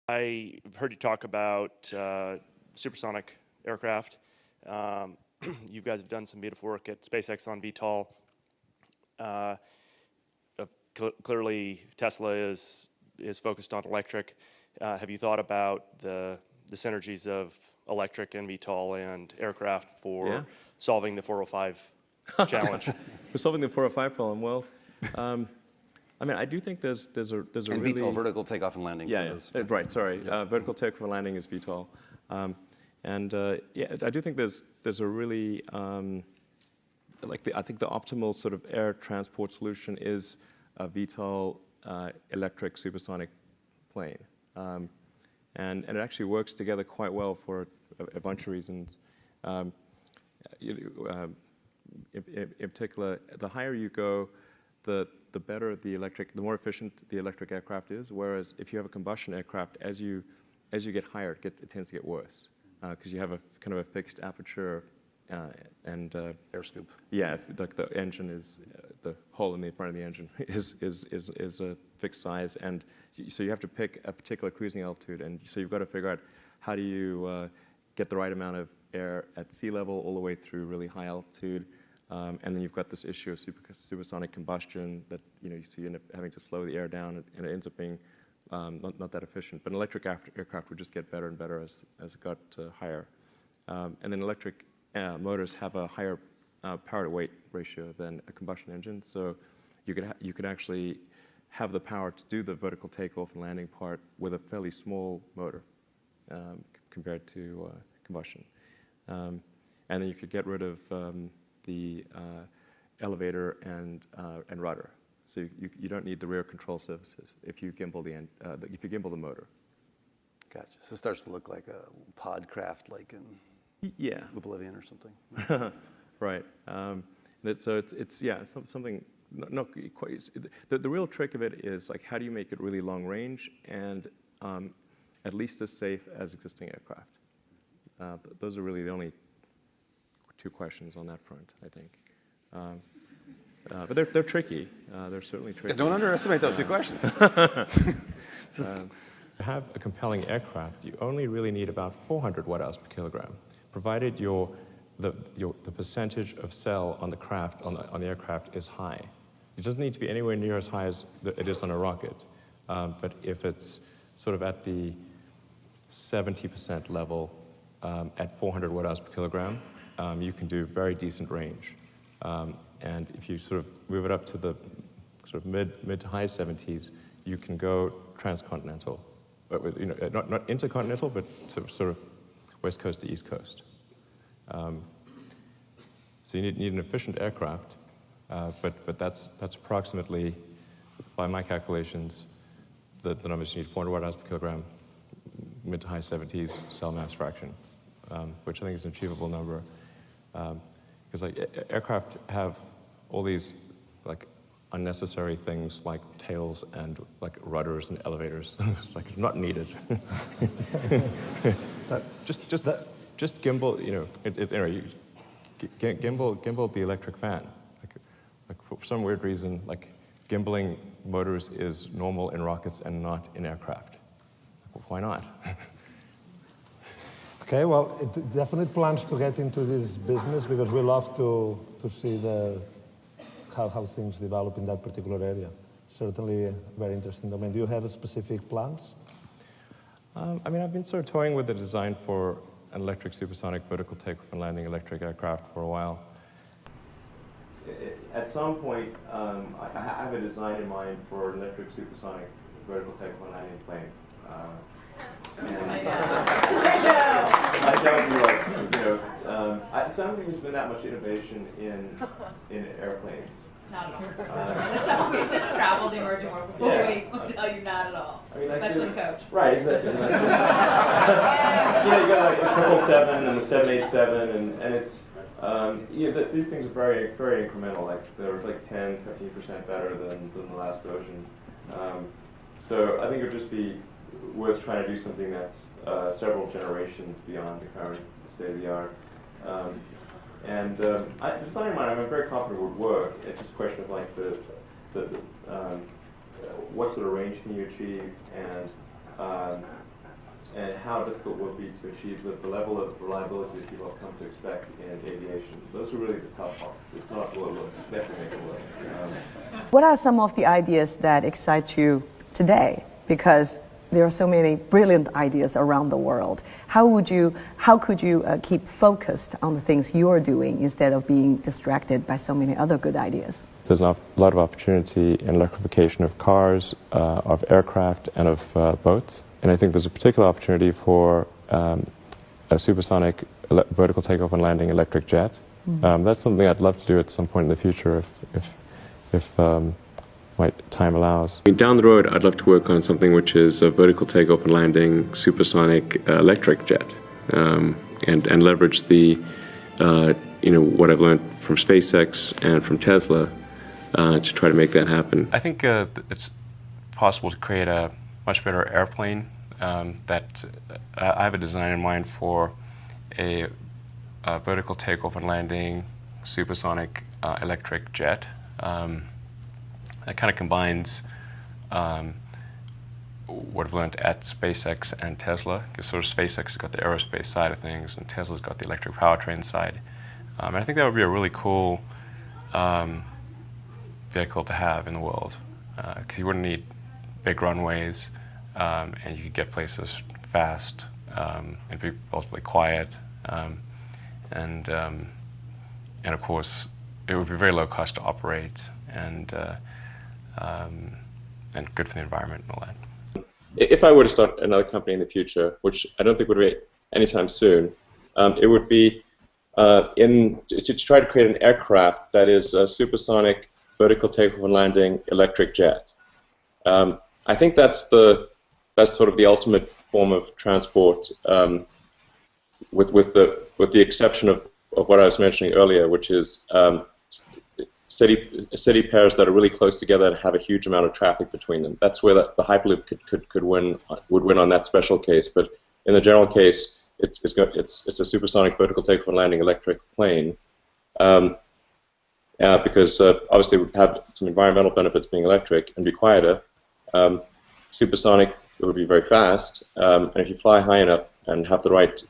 I've heard you talk about supersonic aircraft. You guys have done some beautiful work at SpaceX on Vtol. Clearly, Tesla is focused on electric. Have you thought about the synergies of electric and Vtol and aircraft for solving the 405 challenge? For solving the 405 problem, well, I mean, I do think there's a and really Vtol, vertical takeoff and landing. Right. Sorry, vertical takeoff and landing is Vtol, I do think there's a really I think the optimal sort of air transport solution is a Vtol electric supersonic plane, and it actually works together quite well for a bunch of reasons. In particular, the higher you go, the better the more efficient the electric aircraft is. Whereas if you have a combustion aircraft, as you get higher, it tends to get worse because you have a kind of a fixed aperture and air scoop. Yeah, like the engine is the hole in the front of the engine is a fixed size, and so you have to pick a particular cruising altitude, and so you've got to figure out how do you get the right amount of air at sea level all the way through really high altitude. And then you've got this issue of supersonic combustion that so you end up having to slow the air down, and it ends up being not that efficient. But an electric aircraft would just get better and better as it got higher. And then electric motors have a higher power to weight ratio than a combustion engine, so you could actually have the power to do the vertical takeoff and landing part with a fairly small motor compared to combustion. And then you could get rid of the elevator and rudder, so you don't need the rear control surfaces if you gimbal the motor. Gotcha. So it starts to look like a pod craft, like in Oblivion or something. Right. It's something not quite. The real trick of it is like how do you make it really long range and at least as safe as existing aircraft. Those are really the only two questions on that front, I think. But they're tricky. They're certainly tricky. Don't underestimate those two questions. To have a compelling aircraft, you only really need about 400 watt-hours per kilogram, provided the percentage of cell on the aircraft is high. It doesn't need to be anywhere near as high as it is on a rocket, but if it's sort of at the 70% level at 400 watt-hours per kilogram, you can do very decent range. And if you sort of move it up to the sort of mid to high 70s, you can go transcontinental. Not intercontinental, but sort of west coast to east coast. So you need an efficient aircraft, but that's approximately, by my calculations, the numbers you need: 400 watt-hours per kilogram, mid to high 70s cell mass fraction, which I think is an achievable number. Because aircraft have all these unnecessary things like tails and rudders and elevators, not needed. Just gimbal, gimbal the electric fan. For some weird reason, gimbaling motors is normal in rockets and not in aircraft. Why not? Okay, well, it definitely plans to get into this business because we love to see how things develop in that particular area. Certainly a very interesting domain. Do you have specific plans? I mean, I've been sort of toying with the design for an electric supersonic vertical takeoff and landing electric aircraft for a while. At some point, I have a design in mind for an electric supersonic vertical takeoff and landing plane. I don't think there's been that much innovation in airplanes. Not at all. Some of you just traveled the emerging world before we will tell you not at all. I mean, especially in coach. Right, exactly. You got the 777 and the 787, and it's these things are very, very incremental. They're 10, 15% better than the last version. So I think it would just be worth trying to do something that's several generations beyond the current state of the art. Just on your mind, I'm very confident it would work. It's just a question of what sort of range can you achieve, and and how difficult it will be to achieve the level of reliability that people have come to expect in aviation. Those are really the tough parts. It's not, well, look, definitely make it work. What are some of the ideas that excite you today? Because there are so many brilliant ideas around the world. How could you keep focused on the things you're doing instead of being distracted by so many other good ideas? There's a lot of opportunity in electrification of cars, of aircraft, and of boats. And I think there's a particular opportunity for a supersonic vertical takeoff and landing electric jet. That's something I'd love to do at some point in the future if my time allows. Down the road, I'd love to work on something which is a vertical takeoff and landing supersonic electric jet, and leverage the what I've learned from SpaceX and from Tesla to try to make that happen. I think it's possible to create a much better airplane. That I have a design in mind for a vertical takeoff and landing supersonic electric jet. That kind of combines what I've learned at SpaceX and Tesla, because sort of SpaceX has got the aerospace side of things and Tesla's got the electric powertrain side. And I think that would be a really cool vehicle to have in the world, because you wouldn't need big runways, and you could get places fast and be relatively quiet, and of course it would be very low cost to operate, and good for the environment and all that. If I were to start another company in the future, which I don't think would be anytime soon, it would be to try to create an aircraft that is a supersonic vertical takeoff and landing electric jet. I think that's sort of the ultimate form of transport, with the exception of what I was mentioning earlier, which is city pairs that are really close together and have a huge amount of traffic between them. That's where the Hyperloop would win on that special case. But in the general case, it's a supersonic vertical takeoff and landing electric plane, because obviously it would have some environmental benefits being electric and be quieter. Supersonic, it would be very fast, and if you fly high enough and have the right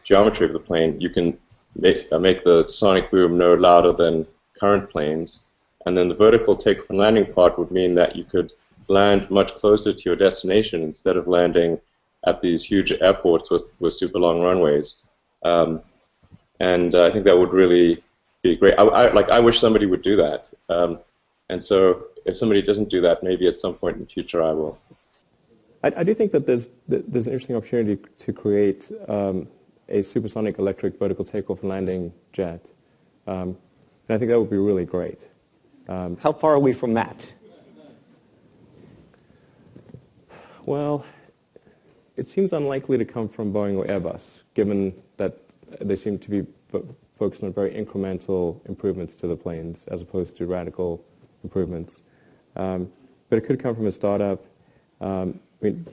geometry of the plane, you can make the sonic boom no louder than current planes. And then the vertical takeoff and landing part would mean that you could land much closer to your destination instead of landing at these huge airports with super long runways. And I think that would really be great. I wish somebody would do that. And so if somebody doesn't do that, maybe at some point in the future I will. I do think that there's an interesting opportunity to create a supersonic electric vertical takeoff and landing jet. And I think that would be really great. How far are we from that? Well, it seems unlikely to come from Boeing or Airbus, given that they seem to be focused on very incremental improvements to the planes as opposed to radical improvements. But it could come from a startup. I mean,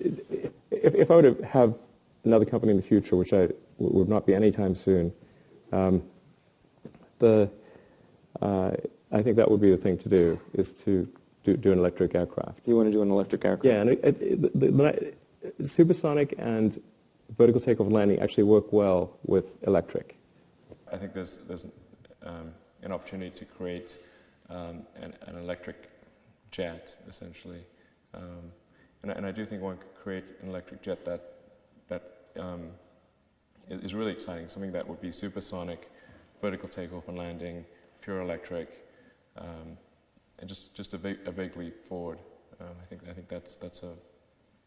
if I were to have another company in the future, which would not be anytime soon, I think that would be the thing to do, is to do an electric aircraft. You want to do an electric aircraft? Yeah, and supersonic and vertical takeoff and landing actually work well with electric. I think there's an opportunity to create an electric jet, essentially. And I do think one could create an electric jet that is really exciting, something that would be supersonic, vertical takeoff and landing, pure electric, and just a big leap forward. I think that's a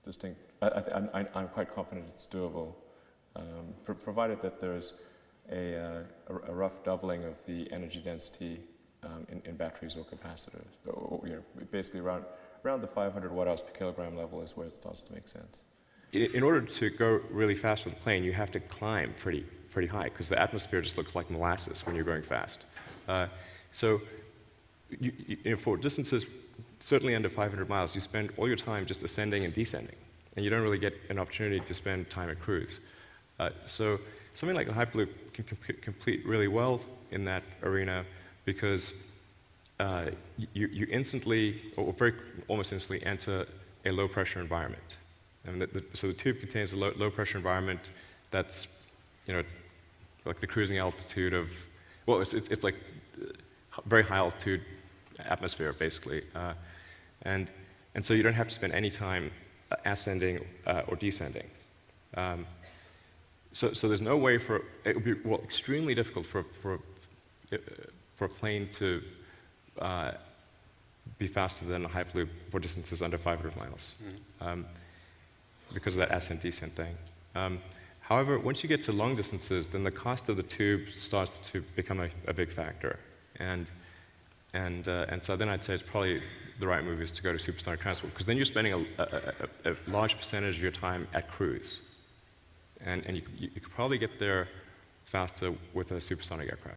distinct. I'm quite confident it's doable, provided that there's a rough doubling of the energy density in batteries or capacitors. So, basically around the 500 watt-hours per kilogram level is where it starts to make sense. In order to go really fast with a plane, you have to climb pretty high, because the atmosphere just looks like molasses when you're going fast. So for distances certainly under 500 miles, you spend all your time just ascending and descending, and you don't really get an opportunity to spend time at cruise. So something like the Hyperloop can compete really well in that arena, because you instantly, or almost instantly, enter a low-pressure environment. And so the tube contains a low pressure environment that's, like the cruising altitude of, well, it's like very high altitude atmosphere, basically. And so you don't have to spend any time ascending or descending. So there's no way it would be, well, extremely difficult for a plane to be faster than a Hyperloop for distances under 500 miles, because of that ascent-descent thing. However, once you get to long distances, then the cost of the tube starts to become a big factor. And so then I'd say it's probably the right move is to go to supersonic transport, because then you're spending a large percentage of your time at cruise. And you could probably get there faster with a supersonic aircraft.